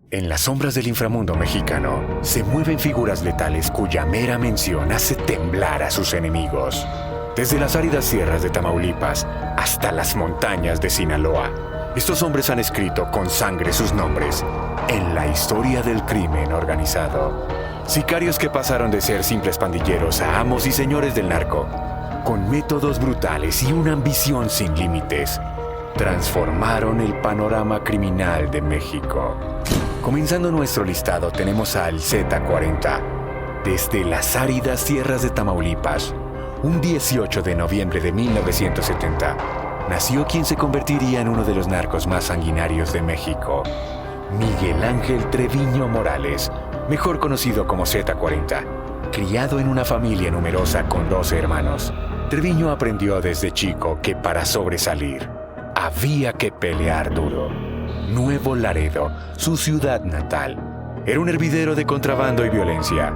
En las sombras del inframundo mexicano se mueven figuras letales cuya mera mención hace temblar a sus enemigos. Desde las áridas sierras de Tamaulipas hasta las montañas de Sinaloa, estos hombres han escrito con sangre sus nombres en la historia del crimen organizado. Sicarios que pasaron de ser simples pandilleros a amos y señores del narco, con métodos brutales y una ambición sin límites, transformaron el panorama criminal de México. Comenzando nuestro listado tenemos al Z40. Desde las áridas sierras de Tamaulipas, un 18 de noviembre de 1970, nació quien se convertiría en uno de los narcos más sanguinarios de México, Miguel Ángel Treviño Morales, mejor conocido como Z40. Criado en una familia numerosa con 12 hermanos, Treviño aprendió desde chico que para sobresalir había que pelear duro. Nuevo Laredo, su ciudad natal, era un hervidero de contrabando y violencia.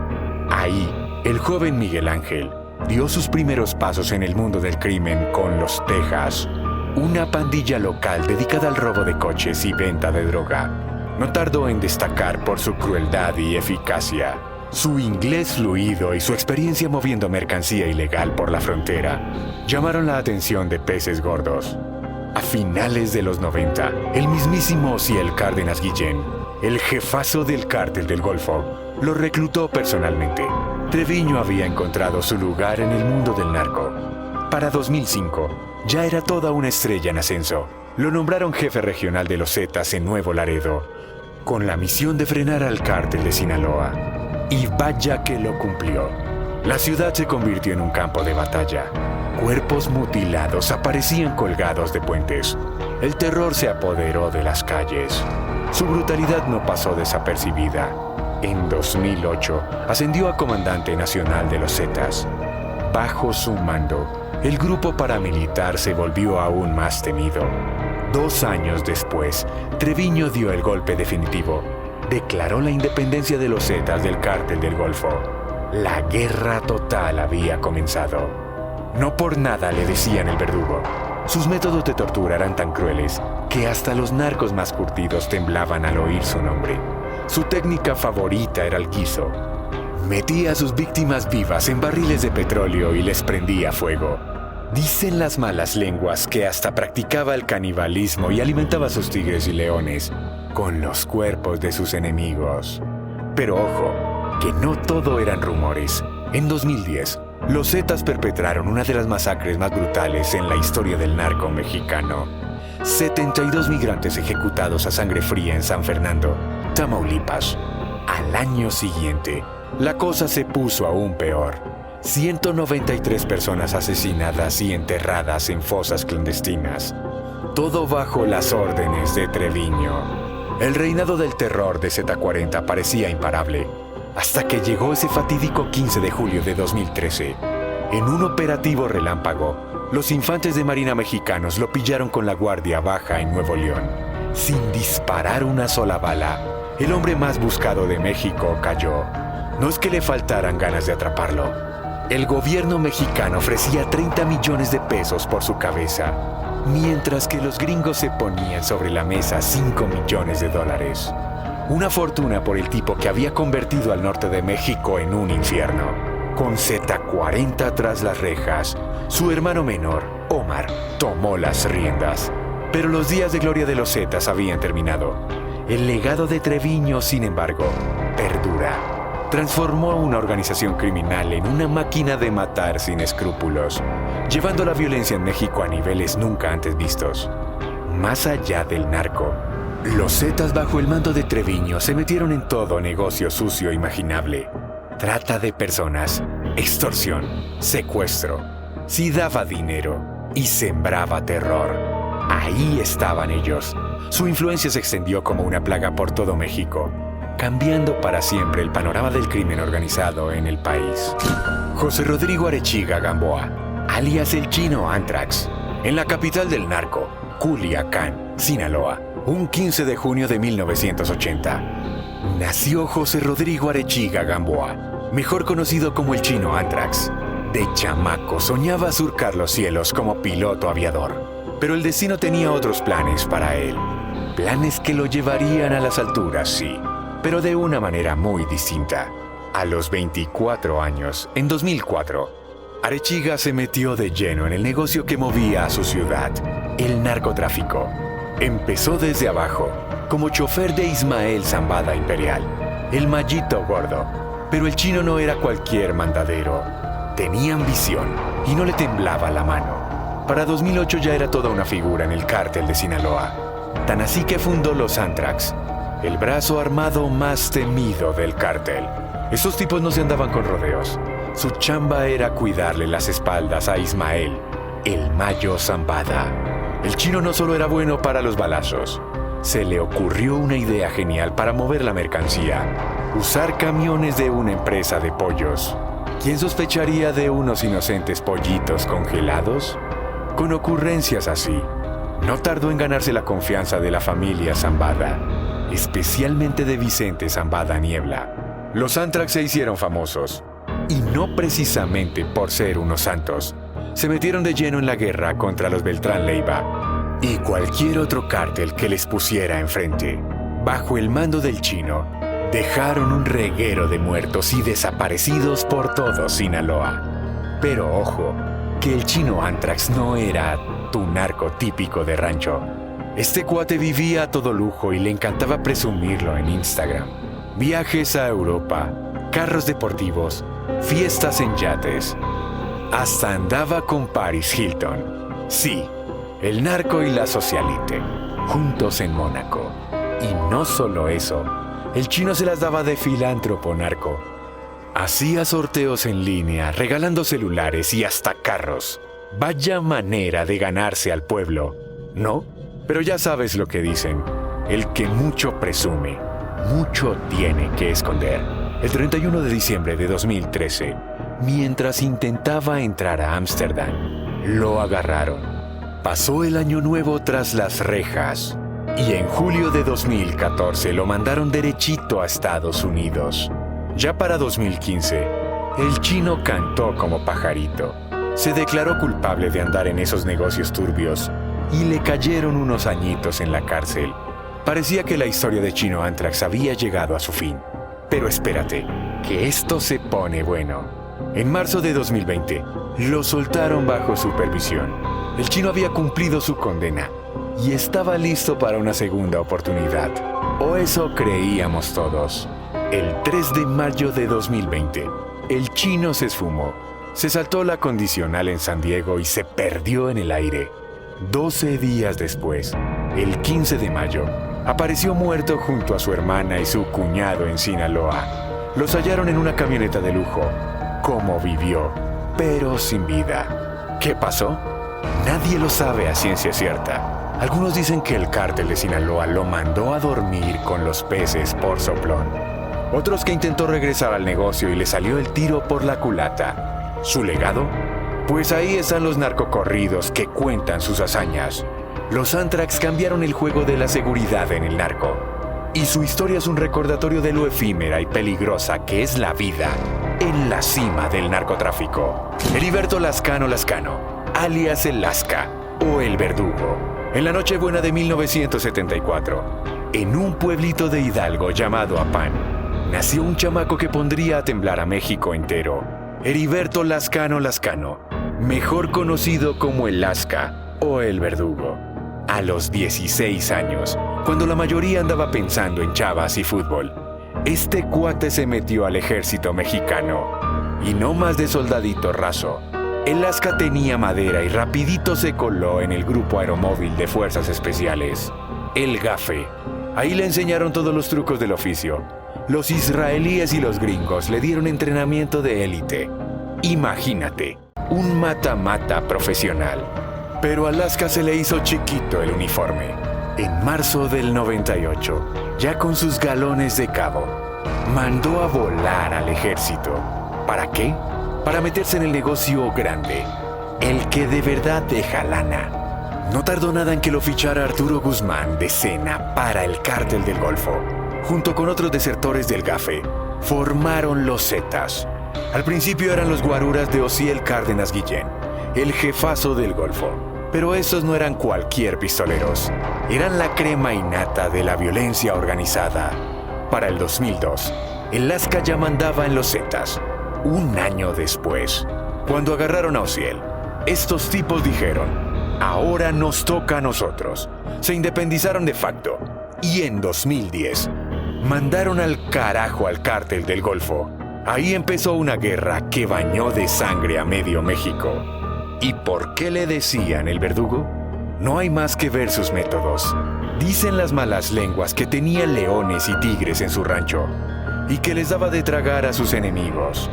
Ahí, el joven Miguel Ángel dio sus primeros pasos en el mundo del crimen con los Texas, una pandilla local dedicada al robo de coches y venta de droga. No tardó en destacar por su crueldad y eficacia. Su inglés fluido y su experiencia moviendo mercancía ilegal por la frontera llamaron la atención de peces gordos. A finales de los 90, el mismísimo Ociel Cárdenas Guillén, el jefazo del cártel del Golfo, lo reclutó personalmente. Treviño había encontrado su lugar en el mundo del narco. Para 2005, ya era toda una estrella en ascenso. Lo nombraron jefe regional de los Zetas en Nuevo Laredo, con la misión de frenar al cártel de Sinaloa. Y vaya que lo cumplió. La ciudad se convirtió en un campo de batalla. Cuerpos mutilados aparecían colgados de puentes. El terror se apoderó de las calles. Su brutalidad no pasó desapercibida. En 2008, ascendió a comandante nacional de los Zetas. Bajo su mando, el grupo paramilitar se volvió aún más temido. 2 años después, Treviño dio el golpe definitivo. Declaró la independencia de los Zetas del cártel del Golfo. La guerra total había comenzado. No por nada le decían el verdugo. Sus métodos de tortura eran tan crueles que hasta los narcos más curtidos temblaban al oír su nombre. Su técnica favorita era el guiso. Metía a sus víctimas vivas en barriles de petróleo y les prendía fuego. Dicen las malas lenguas que hasta practicaba el canibalismo y alimentaba a sus tigres y leones con los cuerpos de sus enemigos. Pero ojo, que no todo eran rumores. En 2010, los Zetas perpetraron una de las masacres más brutales en la historia del narco mexicano. 72 migrantes ejecutados a sangre fría en San Fernando, Tamaulipas. Al año siguiente, la cosa se puso aún peor. 193 personas asesinadas y enterradas en fosas clandestinas. Todo bajo las órdenes de Treviño. El reinado del terror de Z40 parecía imparable, hasta que llegó ese fatídico 15 de julio de 2013. En un operativo relámpago, los infantes de Marina mexicanos lo pillaron con la guardia baja en Nuevo León. Sin disparar una sola bala, el hombre más buscado de México cayó. No es que le faltaran ganas de atraparlo. El gobierno mexicano ofrecía 30 millones de pesos por su cabeza, mientras que los gringos se ponían sobre la mesa 5 millones de dólares. Una fortuna por el tipo que había convertido al norte de México en un infierno. Con Z40 tras las rejas, su hermano menor, Omar, tomó las riendas. Pero los días de gloria de los Zetas habían terminado. El legado de Treviño, sin embargo, perdura. Transformó una organización criminal en una máquina de matar sin escrúpulos, llevando la violencia en México a niveles nunca antes vistos. Más allá del narco, los Zetas bajo el mando de Treviño se metieron en todo negocio sucio imaginable. Trata de personas, extorsión, secuestro. Si daba dinero y sembraba terror, ahí estaban ellos. Su influencia se extendió como una plaga por todo México, cambiando para siempre el panorama del crimen organizado en el país. José Rodrigo Arechiga Gamboa, alias el Chino Anthrax, en la capital del narco, Culiacán, Sinaloa, un 15 de junio de 1980. Nació José Rodrigo Arechiga Gamboa, mejor conocido como el Chino Anthrax. De chamaco soñaba surcar los cielos como piloto aviador, pero el destino tenía otros planes para él. Planes que lo llevarían a las alturas, sí, pero de una manera muy distinta. A los 24 años, en 2004, Arechiga se metió de lleno en el negocio que movía a su ciudad, el narcotráfico. Empezó desde abajo, como chofer de Ismael Zambada Imperial, el mallito gordo. Pero el chino no era cualquier mandadero. Tenía ambición y no le temblaba la mano. Para 2008 ya era toda una figura en el cártel de Sinaloa. Tan así que fundó los Antrax, el brazo armado más temido del cártel. Esos tipos no se andaban con rodeos. Su chamba era cuidarle las espaldas a Ismael, el Mayo Zambada. El chino no solo era bueno para los balazos. Se le ocurrió una idea genial para mover la mercancía. Usar camiones de una empresa de pollos. ¿Quién sospecharía de unos inocentes pollitos congelados? Con ocurrencias así, no tardó en ganarse la confianza de la familia Zambada, especialmente de Vicente Zambada Niebla. Los Antrax se hicieron famosos, y no precisamente por ser unos santos. Se metieron de lleno en la guerra contra los Beltrán Leiva y cualquier otro cártel que les pusiera enfrente. Bajo el mando del chino, dejaron un reguero de muertos y desaparecidos por todo Sinaloa. Pero ojo, que el chino Antrax no era tu narco típico de rancho. Este cuate vivía a todo lujo y le encantaba presumirlo en Instagram. Viajes a Europa, carros deportivos, fiestas en yates. Hasta andaba con Paris Hilton. Sí, el narco y la socialite, juntos en Mónaco. Y no solo eso, el chino se las daba de filántropo narco. Hacía sorteos en línea, regalando celulares y hasta carros. Vaya manera de ganarse al pueblo, ¿no? Pero ya sabes lo que dicen. El que mucho presume, mucho tiene que esconder. El 31 de diciembre de 2013, mientras intentaba entrar a Ámsterdam, lo agarraron. Pasó el año nuevo tras las rejas. Y en julio de 2014 lo mandaron derechito a Estados Unidos. Ya para 2015, el chino cantó como pajarito. Se declaró culpable de andar en esos negocios turbios y le cayeron unos añitos en la cárcel. Parecía que la historia de Chino Antrax había llegado a su fin. Pero espérate, que esto se pone bueno. En marzo de 2020, lo soltaron bajo supervisión. El chino había cumplido su condena y estaba listo para una segunda oportunidad. O eso creíamos todos. El 3 de mayo de 2020, el chino se esfumó. Se saltó la condicional en San Diego y se perdió en el aire. 12 días después, el 15 de mayo, apareció muerto junto a su hermana y su cuñado en Sinaloa. Los hallaron en una camioneta de lujo. ¿Cómo vivió? Pero sin vida. ¿Qué pasó? Nadie lo sabe a ciencia cierta. Algunos dicen que el cártel de Sinaloa lo mandó a dormir con los peces por soplón. Otros que intentó regresar al negocio y le salió el tiro por la culata. ¿Su legado? Pues ahí están los narcocorridos que cuentan sus hazañas. Los Antrax cambiaron el juego de la seguridad en el narco. Y su historia es un recordatorio de lo efímera y peligrosa que es la vida en la cima del narcotráfico. Heriberto Lascano Lascano, alias el Lasca o el Verdugo. En la Nochebuena de 1974, en un pueblito de Hidalgo llamado Apán, nació un chamaco que pondría a temblar a México entero. Heriberto Lascano Lascano, mejor conocido como el Lasca o el Verdugo. A los 16 años, cuando la mayoría andaba pensando en chavas y fútbol, este cuate se metió al ejército mexicano. Y no más de soldadito raso. El Lasca tenía madera y rapidito se coló en el grupo aeromóvil de fuerzas especiales, el GAFE. Ahí le enseñaron todos los trucos del oficio. Los israelíes y los gringos le dieron entrenamiento de élite. Imagínate, un mata-mata profesional. Pero a Lasca se le hizo chiquito el uniforme. En marzo del 98, ya con sus galones de cabo, mandó a volar al ejército. ¿Para qué? Para meterse en el negocio grande, el que de verdad deja lana. No tardó nada en que lo fichara Arturo Guzmán de Sena para el Cártel del Golfo. Junto con otros desertores del GAFE, formaron los Zetas. Al principio eran los guaruras de Osiel Cárdenas Guillén, el jefazo del Golfo. Pero esos no eran cualquier pistoleros. Eran la crema innata de la violencia organizada. Para el 2002, el Lasca ya mandaba en los Zetas. Un año después, cuando agarraron a Ociel, estos tipos dijeron: ahora nos toca a nosotros. Se independizaron de facto y en 2010 mandaron al carajo al cártel del Golfo. Ahí empezó una guerra que bañó de sangre a medio México. ¿Y por qué le decían el verdugo? No hay más que ver sus métodos. Dicen las malas lenguas que tenía leones y tigres en su rancho y que les daba de tragar a sus enemigos.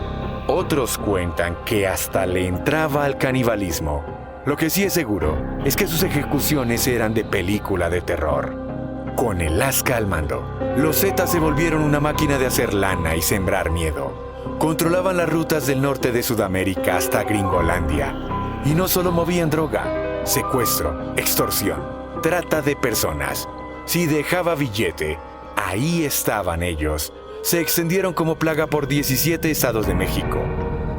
Otros cuentan que hasta le entraba al canibalismo. Lo que sí es seguro es que sus ejecuciones eran de película de terror. Con el Lasca al mando, los Zetas se volvieron una máquina de hacer lana y sembrar miedo. Controlaban las rutas del norte de Sudamérica hasta Gringolandia. Y no solo movían droga, secuestro, extorsión, trata de personas. Si dejaba billete, ahí estaban ellos. Se extendieron como plaga por 17 estados de México.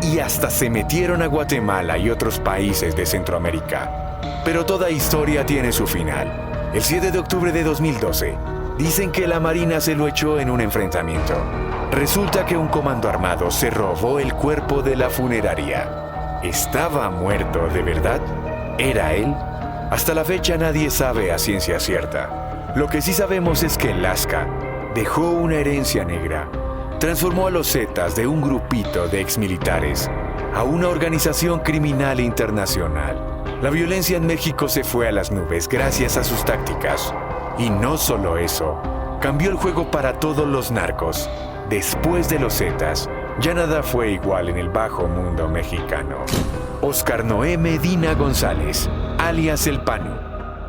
Y hasta se metieron a Guatemala y otros países de Centroamérica. Pero toda historia tiene su final. El 7 de octubre de 2012, dicen que la Marina se lo echó en un enfrentamiento. Resulta que un comando armado se robó el cuerpo de la funeraria. ¿Estaba muerto de verdad? ¿Era él? Hasta la fecha nadie sabe a ciencia cierta. Lo que sí sabemos es que el Lasca dejó una herencia negra. Transformó a los Zetas de un grupito de exmilitares a una organización criminal internacional. La violencia en México se fue a las nubes gracias a sus tácticas. Y no solo eso, cambió el juego para todos los narcos. Después de los Zetas, ya nada fue igual en el bajo mundo mexicano. Óscar Noé Medina González, alias El Panu,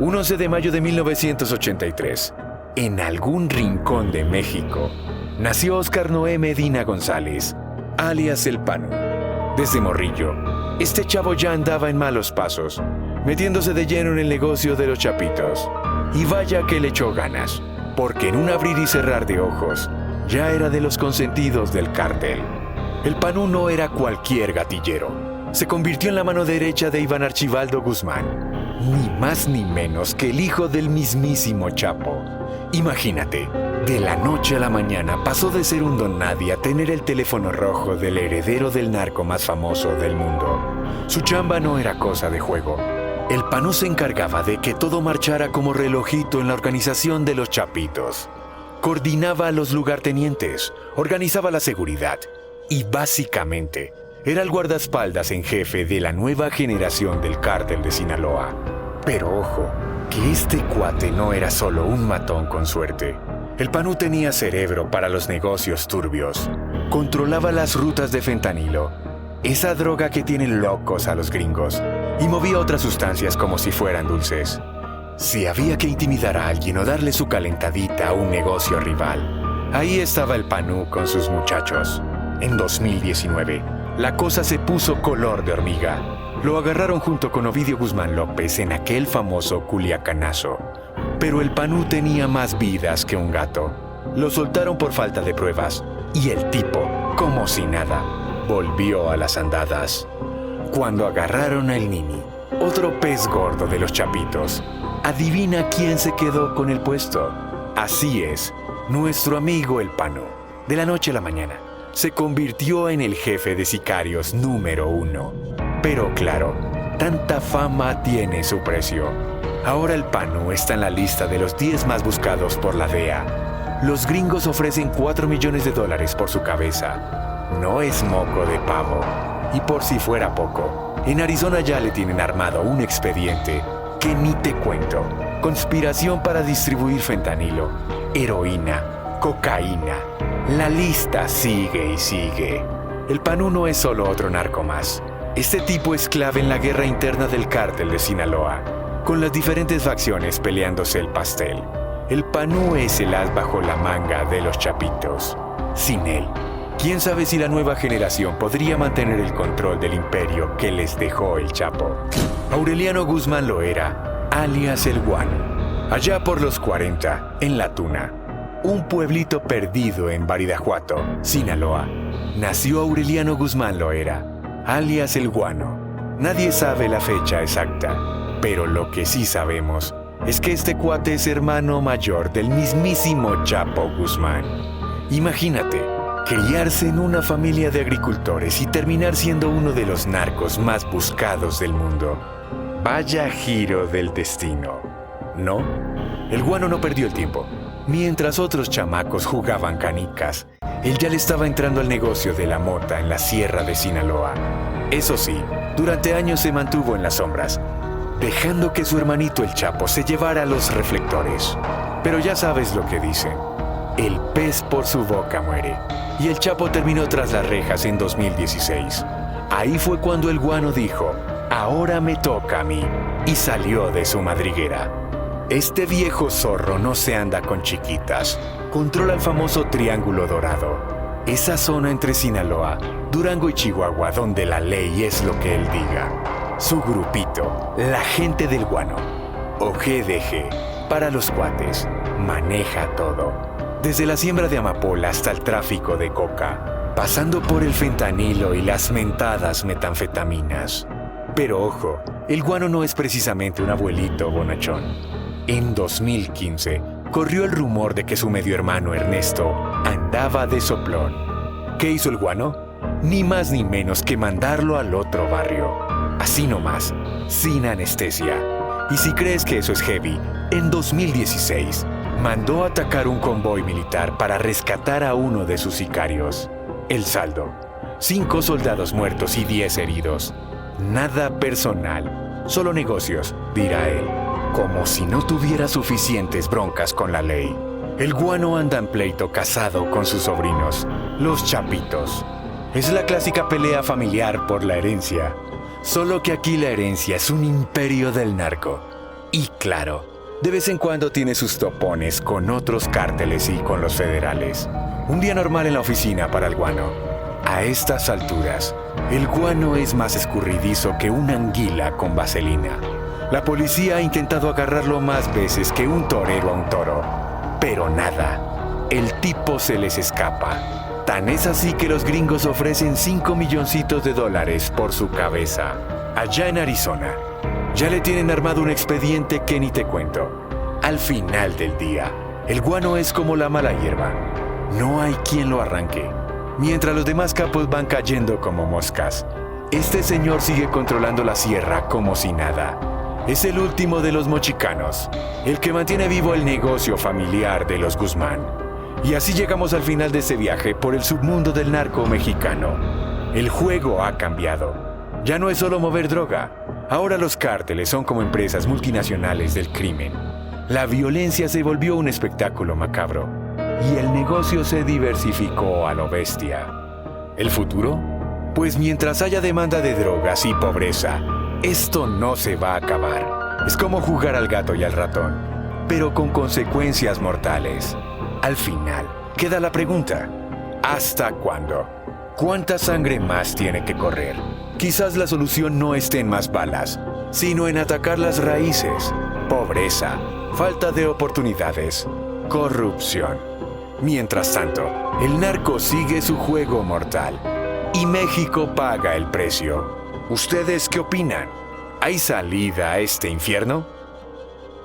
un 11 de mayo de 1983. En algún rincón de México, nació Óscar Noé Medina González, alias El Panu. Desde morrillo, este chavo ya andaba en malos pasos, metiéndose de lleno en el negocio de los chapitos. Y vaya que le echó ganas, porque en un abrir y cerrar de ojos, ya era de los consentidos del cártel. El Panu no era cualquier gatillero. Se convirtió en la mano derecha de Iván Archibaldo Guzmán, ni más ni menos que el hijo del mismísimo Chapo. Imagínate, de la noche a la mañana pasó de ser un don nadie a tener el teléfono rojo del heredero del narco más famoso del mundo. Su chamba no era cosa de juego. El Panu se encargaba de que todo marchara como relojito en la organización de los chapitos. Coordinaba a los lugartenientes, organizaba la seguridad y básicamente era el guardaespaldas en jefe de la nueva generación del cártel de Sinaloa. Pero ojo, que este cuate no era solo un matón con suerte. El Panu tenía cerebro para los negocios turbios. Controlaba las rutas de fentanilo, esa droga que tienen locos a los gringos, y movía otras sustancias como si fueran dulces. Si había que intimidar a alguien o darle su calentadita a un negocio rival, ahí estaba el Panu con sus muchachos. En 2019, la cosa se puso color de hormiga. Lo agarraron junto con Ovidio Guzmán López en aquel famoso Culiacanazo. Pero el Panu tenía más vidas que un gato. Lo soltaron por falta de pruebas y el tipo, como si nada, volvió a las andadas. Cuando agarraron al Nini, otro pez gordo de los chapitos, adivina quién se quedó con el puesto. Así es, nuestro amigo el Panu, de la noche a la mañana, se convirtió en el jefe de sicarios número 1. Pero claro, tanta fama tiene su precio. Ahora el Panu está en la lista de los 10 más buscados por la DEA. Los gringos ofrecen $4 millones por su cabeza. No es moco de pavo. Y por si fuera poco, en Arizona ya le tienen armado un expediente que ni te cuento. Conspiración para distribuir fentanilo, heroína, cocaína. La lista sigue y sigue. El Panu no es solo otro narco más. Este tipo es clave en la guerra interna del cártel de Sinaloa, con las diferentes facciones peleándose el pastel. El Panu es el as bajo la manga de los chapitos. Sin él, quién sabe si la nueva generación podría mantener el control del imperio que les dejó el Chapo. Aureliano Guzmán Loera, alias El Guano. Allá por los 40, en La Tuna, un pueblito perdido en Baridajuato, Sinaloa, nació Aureliano Guzmán Loera, alias El Guano. Nadie sabe la fecha exacta, Pero lo que sí sabemos es que este cuate es hermano mayor del mismísimo Chapo Guzmán. Imagínate, criarse en una familia de agricultores y terminar siendo uno de los narcos más buscados del mundo. Vaya giro del destino, ¿no? El guano no perdió el tiempo. Mientras otros chamacos jugaban canicas, él ya le estaba entrando al negocio de la mota en la sierra de Sinaloa. Eso sí, durante años se mantuvo en las sombras, dejando que su hermanito el Chapo se llevara los reflectores. Pero ya sabes lo que dicen: el pez por su boca muere. Y el Chapo terminó tras las rejas en 2016. Ahí fue cuando el guano dijo: ahora me toca a mí, y salió de su madriguera. Este viejo zorro no se anda con chiquitas. Controla el famoso Triángulo Dorado, esa zona entre Sinaloa, Durango y Chihuahua, donde la ley es lo que él diga. Su grupito, la gente del guano, o GDG, para los cuates, maneja todo. Desde la siembra de amapola hasta el tráfico de coca, pasando por el fentanilo y las mentadas metanfetaminas. Pero ojo, el guano no es precisamente un abuelito bonachón. En 2015, corrió el rumor de que su medio hermano Ernesto andaba de soplón. ¿Qué hizo el guano? Ni más ni menos que mandarlo al otro barrio. Así nomás, sin anestesia. Y si crees que eso es heavy, en 2016 mandó atacar un convoy militar para rescatar a uno de sus sicarios. El saldo: 5 soldados muertos y 10 heridos. Nada personal, solo negocios, dirá él. Como si no tuviera suficientes broncas con la ley. El guano anda en pleito casado con sus sobrinos, los Chapitos. Es la clásica pelea familiar por la herencia. Solo que aquí la herencia es un imperio del narco. Y claro, de vez en cuando tiene sus topones con otros cárteles y con los federales. Un día normal en la oficina para el guano. A estas alturas, el guano es más escurridizo que una anguila con vaselina. La policía ha intentado agarrarlo más veces que un torero a un toro. Pero nada, el tipo se les escapa. Tan es así que los gringos ofrecen $5 milloncitos por su cabeza. Allá en Arizona, ya le tienen armado un expediente que ni te cuento. Al final del día, el guano es como la mala hierba. No hay quien lo arranque. Mientras los demás capos van cayendo como moscas, este señor sigue controlando la sierra como si nada. Es el último de los mochicanos, el que mantiene vivo el negocio familiar de los Guzmán. Y así llegamos al final de ese viaje por el submundo del narco mexicano. El juego ha cambiado. Ya no es solo mover droga. Ahora los cárteles son como empresas multinacionales del crimen. La violencia se volvió un espectáculo macabro. Y el negocio se diversificó a lo bestia. ¿El futuro? Pues mientras haya demanda de drogas y pobreza, esto no se va a acabar. Es como jugar al gato y al ratón, pero con consecuencias mortales. Al final, queda la pregunta: ¿hasta cuándo? ¿Cuánta sangre más tiene que correr? Quizás la solución no esté en más balas, sino en atacar las raíces: pobreza, falta de oportunidades, corrupción. Mientras tanto, el narco sigue su juego mortal y México paga el precio. ¿Ustedes qué opinan? ¿Hay salida a este infierno?